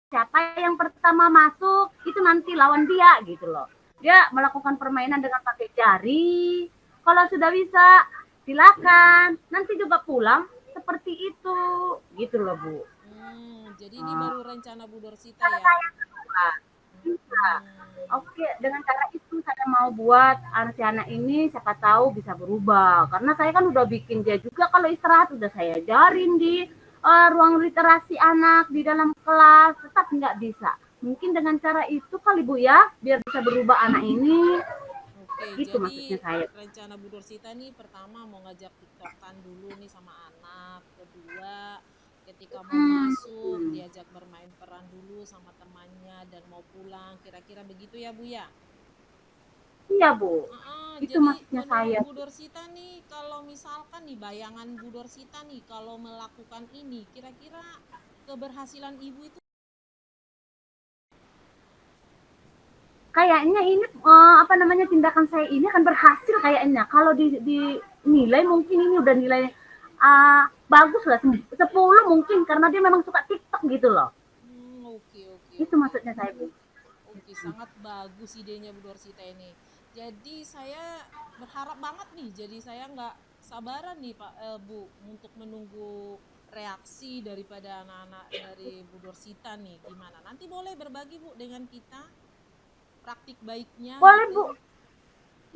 siapa yang pertama masuk itu nanti lawan dia gitu loh. Dia melakukan permainan dengan pakai jari. Kalau sudah bisa, silakan. Nanti juga pulang seperti itu, gitu loh Bu. Jadi ini baru rencana Bu Dorsita Cara ya. saya juga bisa. Oke, dengan cara itu saya mau buat si anak ini siapa tahu bisa berubah. Karena saya kan udah bikin dia juga kalau istirahat udah saya ajarin di ruang literasi anak di dalam kelas, tetap nggak bisa. Mungkin dengan cara itu kali Bu ya, biar bisa berubah anak ini. Oke, Gitu jadi maksudnya saya. rencana Bu Dorsita nih pertama mau ngajak TikTokan dulu nih sama anak. Kedua, ketika mau masuk diajak bermain peran dulu sama temannya dan mau pulang. Kira-kira begitu ya Bu ya? Iya Bu, itu Jadi maksudnya menurut saya. Bu Dorsita nih, kalau misalkan nih bayangan Bu Dorsita nih kalau melakukan ini, kira-kira keberhasilan Ibu itu Kayaknya ini apa namanya tindakan saya ini akan berhasil kayaknya. Kalau dinilai mungkin ini udah nilai bagus lah 10 mungkin karena dia memang suka TikTok gitu loh. Itu oke. maksudnya saya Bu. Oke, sangat bagus idenya Bu Dorsita ini. Jadi saya berharap banget nih, jadi saya nggak sabaran nih Pak Bu untuk menunggu reaksi daripada anak-anak dari Bu Dorsita nih. Gimana? Nanti boleh berbagi Bu dengan kita praktik baiknya Boleh gitu. Bu.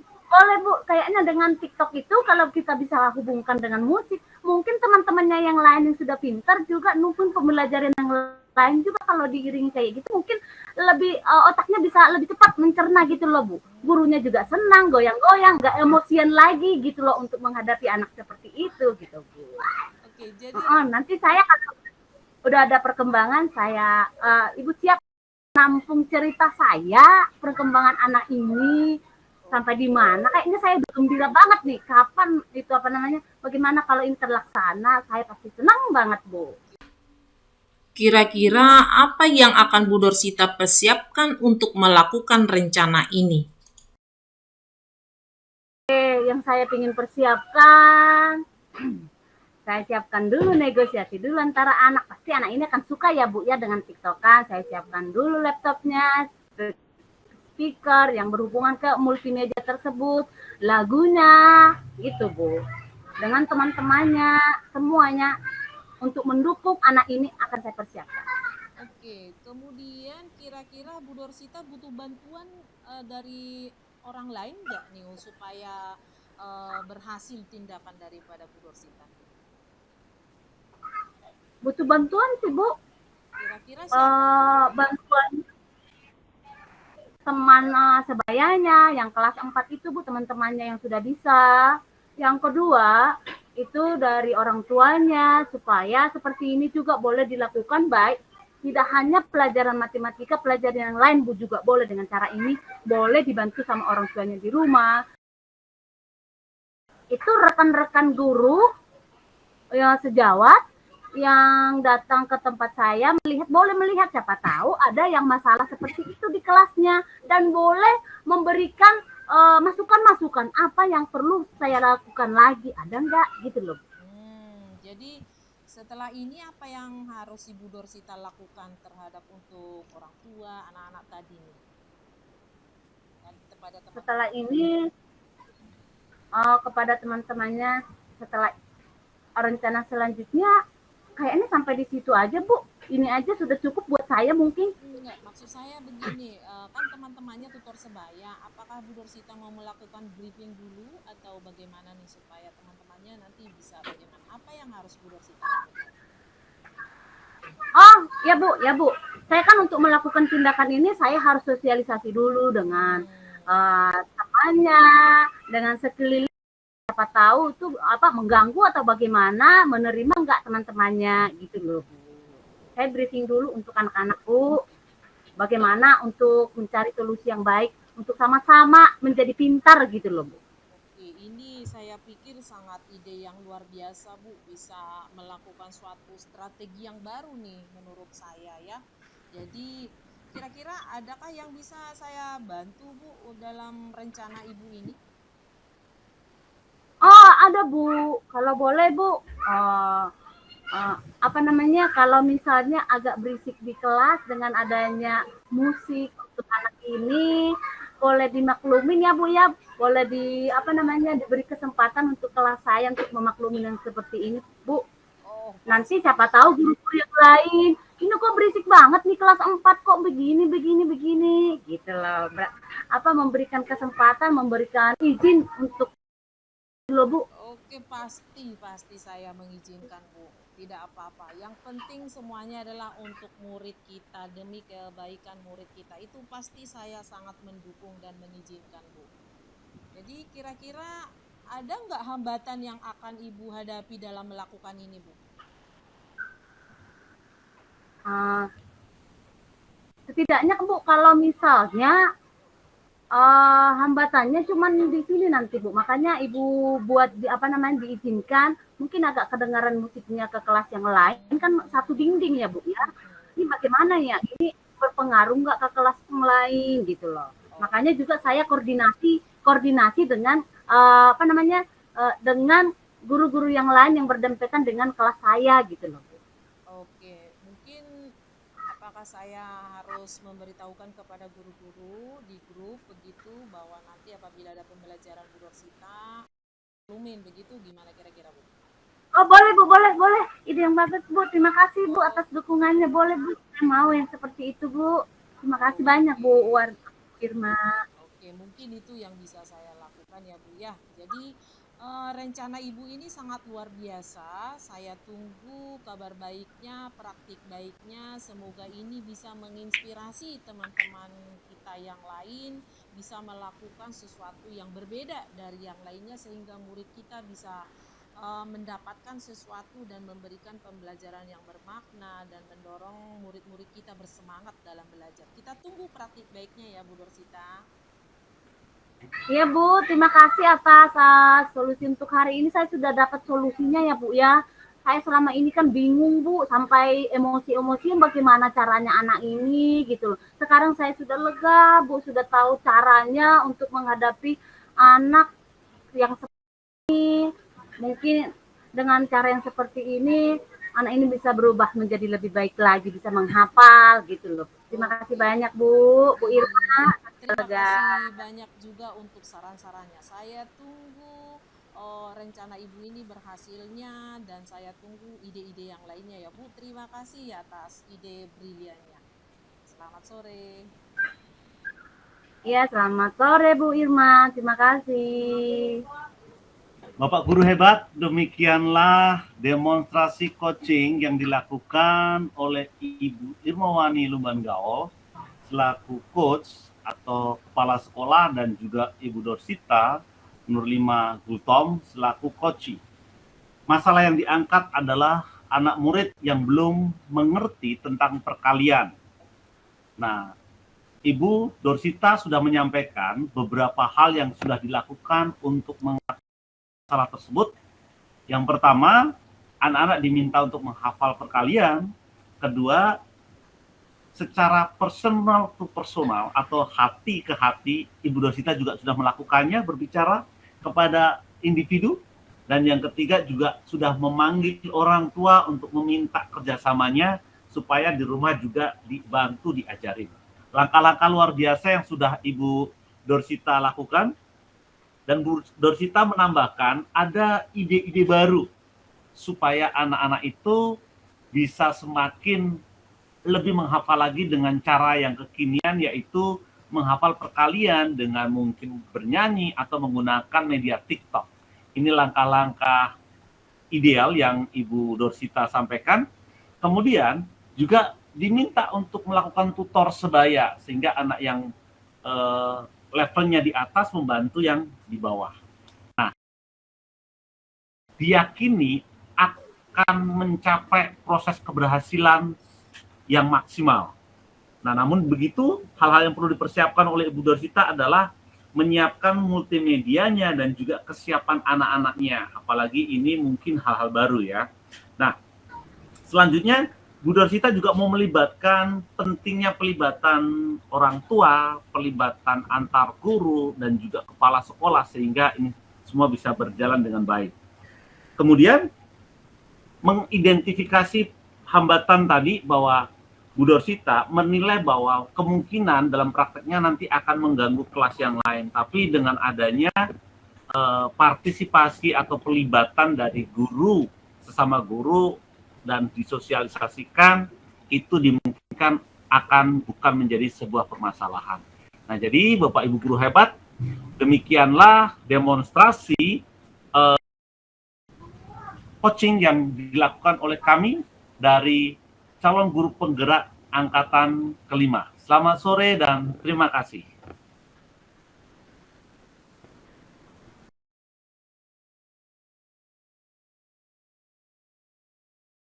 Boleh Bu, kayaknya dengan TikTok itu kalau kita bisa hubungkan dengan musik, mungkin teman-temannya yang lain yang sudah pintar juga mungkin pembelajaran yang lain juga kalau diiringi kayak gitu mungkin lebih otaknya bisa lebih cepat mencerna gitu loh Bu. Gurunya juga senang, goyang-goyang, nggak emosian lagi gitu loh untuk menghadapi anak seperti itu gitu Bu. Oke, jadi Nanti saya kalau udah ada perkembangan saya Ibu siap nampung cerita saya perkembangan anak ini sampai di mana. Kayaknya saya gembira banget nih kapan itu apa namanya bagaimana kalau ini terlaksana, saya pasti senang banget Bu. Kira-kira apa yang akan Bu Dorsita persiapkan untuk melakukan rencana ini? Yang saya ingin persiapkan saya siapkan dulu negosiasi dulu antara anak, pasti anak ini akan suka ya Bu ya dengan TikTokan. Saya siapkan dulu laptopnya, speaker yang berhubungan ke multimedia tersebut, lagunya gitu Bu, dengan teman-temannya semuanya untuk mendukung anak ini akan saya persiapkan. Oke, kemudian kira-kira Bu Dorsita butuh bantuan dari orang lain nggak nih supaya berhasil tindakan daripada Bu Dorsita? Butuh bantuan sih Bu. Kira-kira siapa? Bantuan teman sebayanya yang kelas 4 itu Bu, teman-temannya yang sudah bisa. Yang kedua itu dari orang tuanya supaya seperti ini juga boleh dilakukan baik tidak hanya pelajaran matematika, pelajaran yang lain Bu juga boleh dengan cara ini, boleh dibantu sama orang tuanya di rumah. Itu rekan-rekan guru yang sejawat yang datang ke tempat saya boleh melihat, siapa tahu ada yang masalah seperti itu di kelasnya, dan boleh memberikan masukan-masukan apa yang perlu saya lakukan lagi, ada enggak gitu loh. Jadi setelah ini apa yang harus Ibu Dorsita lakukan terhadap untuk orang tua, anak-anak tadi nih? Dan kepada teman-teman. Setelah ini kepada teman-temannya, setelah rencana selanjutnya kayaknya sampai di situ aja Bu. Ini aja sudah cukup buat saya mungkin. Enggak, maksud saya begini, kan teman-temannya tutor sebaya, apakah Bu Dorsita mau melakukan briefing dulu atau bagaimana nih supaya teman-temannya nanti bisa bagaimana? Apa yang harus Bu Dorsita lakukan? Oh, ya Bu. Saya kan untuk melakukan tindakan ini saya harus sosialisasi dulu dengan temannya, dengan sekeliling. Siapa tahu itu mengganggu atau bagaimana, menerima enggak teman-temannya gitu loh Bu. Saya briefing dulu untuk anak-anak Bu, bagaimana untuk mencari solusi yang baik untuk sama-sama menjadi pintar gitu loh Bu. Oke, ini saya pikir sangat ide yang luar biasa Bu, bisa melakukan suatu strategi yang baru nih menurut saya ya. Jadi kira-kira adakah yang bisa saya bantu Bu dalam rencana Ibu ini? Oh, ada Bu. Kalau boleh Bu, kalau misalnya agak berisik di kelas dengan adanya musik untuk anak ini, boleh dimaklumin ya Bu ya. Boleh diberi kesempatan untuk kelas saya untuk memaklumi yang seperti ini Bu. Nanti siapa tahu guru-guru yang lain, ini kok berisik banget nih kelas 4 kok begini gitu loh. Memberikan kesempatan, memberikan izin untuk loh Bu. Oke, pasti saya mengizinkan Bu. Tidak apa-apa. Yang penting semuanya adalah untuk murid kita, demi kebaikan murid kita. Itu pasti saya sangat mendukung dan mengizinkan Bu. Jadi kira-kira ada nggak hambatan yang akan Ibu hadapi dalam melakukan ini Bu? Setidaknya Bu, kalau misalnya hambatannya cuma di sini nanti Bu, makanya Ibu buat diizinkan, mungkin agak kedengaran musiknya ke kelas yang lain, kan satu dinding ya Bu ya. Ini bagaimana ya, ini berpengaruh nggak ke kelas yang lain gitu loh. Makanya juga saya koordinasi dengan dengan guru-guru yang lain yang berdempetan dengan kelas saya gitu loh Bu. Oke, mungkin apakah saya harus memberitahukan kepada guru-guru di grup begitu bahwa nanti apabila ada pembelajaran Bu Dorsita, begitu, gimana kira-kira Bu? Oh boleh Bu, boleh. Ide yang bagus Bu, terima kasih Bu atas dukungannya. Boleh Bu, saya mau yang seperti itu Bu. Terima kasih banyak Bu Irma. Oke, mungkin itu yang bisa saya lakukan ya Bu ya. Jadi rencana Ibu ini sangat luar biasa. Saya tunggu kabar baiknya, praktik baiknya. Semoga ini bisa menginspirasi teman-teman kita yang lain, bisa melakukan sesuatu yang berbeda dari yang lainnya sehingga murid kita bisa mendapatkan sesuatu dan memberikan pembelajaran yang bermakna dan mendorong murid-murid kita bersemangat dalam belajar. Kita tunggu praktik baiknya ya Bu Dorsita. Iya Bu, terima kasih atas solusi untuk hari ini. Saya sudah dapat solusinya ya Bu ya. Saya selama ini kan bingung Bu, sampai emosi-emosian bagaimana caranya anak ini gitu loh. Sekarang saya sudah lega Bu, sudah tahu caranya untuk menghadapi anak yang seperti ini. Mungkin dengan cara yang seperti ini, anak ini bisa berubah menjadi lebih baik lagi, bisa menghafal gitu loh. Terima kasih banyak Bu Irma. Terima kasih banyak juga untuk saran-sarannya. Saya tunggu rencana Ibu ini berhasilnya dan saya tunggu ide-ide yang lainnya ya Bu. Terima kasih atas ide briliannya. Selamat sore. Ya, selamat sore Bu Irma. Terima kasih. Bapak Guru hebat, demikianlah demonstrasi coaching yang dilakukan oleh Ibu Irmawani Lumban-Gaol selaku coach atau kepala sekolah dan juga Ibu Dorsita Nurlima Gultom selaku coach. Masalah yang diangkat adalah anak murid yang belum mengerti tentang perkalian. Nah, Ibu Dorsita sudah menyampaikan beberapa hal yang sudah dilakukan untuk mengatasi masalah tersebut. Yang pertama, anak-anak diminta untuk menghafal perkalian. Kedua, secara personal to personal atau hati ke hati, Ibu Dorsita juga sudah melakukannya, berbicara kepada individu. Dan yang ketiga juga sudah memanggil orang tua untuk meminta kerjasamanya supaya di rumah juga dibantu diajarin. Langkah-langkah luar biasa yang sudah Ibu Dorsita lakukan. Dan Bu Dorsita menambahkan ada ide-ide baru supaya anak-anak itu bisa semakin lebih menghafal lagi dengan cara yang kekinian, yaitu menghafal perkalian dengan mungkin bernyanyi atau menggunakan media TikTok. Ini langkah-langkah ideal yang Ibu Dorsita sampaikan. Kemudian juga diminta untuk melakukan tutor sebaya, sehingga anak yang levelnya di atas membantu yang di bawah. Nah, diyakini akan mencapai proses keberhasilan yang maksimal. Nah, namun begitu, hal-hal yang perlu dipersiapkan oleh Ibu Dorsita adalah menyiapkan multimedianya dan juga kesiapan anak-anaknya. Apalagi ini mungkin hal-hal baru ya. Nah, selanjutnya Bu Dorsita juga mau melibatkan pentingnya pelibatan orang tua, pelibatan antar guru, dan juga kepala sekolah sehingga ini semua bisa berjalan dengan baik. Kemudian mengidentifikasi hambatan tadi bahwa Bu Dorsita menilai bahwa kemungkinan dalam prakteknya nanti akan mengganggu kelas yang lain. Tapi dengan adanya partisipasi atau pelibatan dari guru, sesama guru, dan disosialisasikan, itu dimungkinkan akan bukan menjadi sebuah permasalahan. Nah, jadi Bapak Ibu guru hebat, demikianlah demonstrasi coaching yang dilakukan oleh kami dari calon guru penggerak angkatan kelima. Selamat sore dan terima kasih.